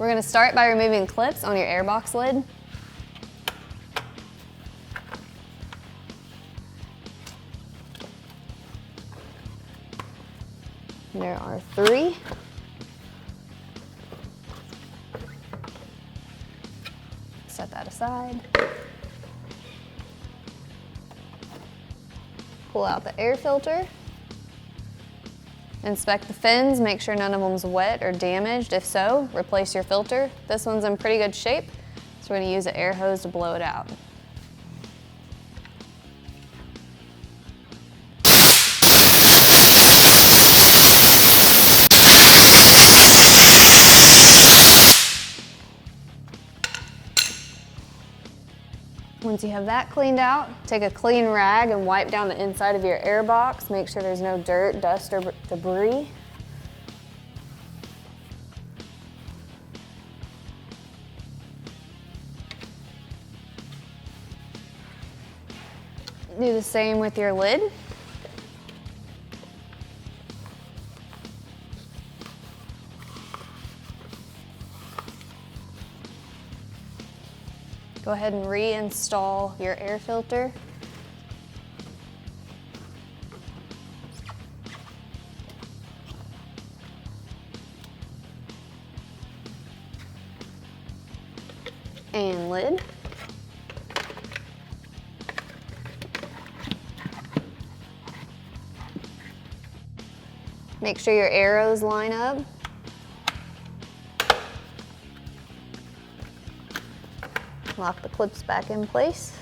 We're going to start by removing clips on your airbox lid. There are 3. Set that aside. Pull out the air filter. Inspect the fins, make sure none of them's wet or damaged. If so, replace your filter. This one's in pretty good shape, so we're going to use an air hose to blow it out. Once you have that cleaned out, take a clean rag and wipe down the inside of your air box. Make sure there's no dirt, dust, or debris. Do the same with your lid. Go ahead and reinstall your air filter. And lid. Make sure your arrows line up. Lock the clips back in place.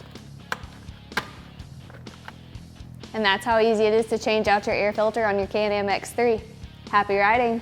And that's how easy it is to change out your air filter on your Can-AM X3. Happy riding!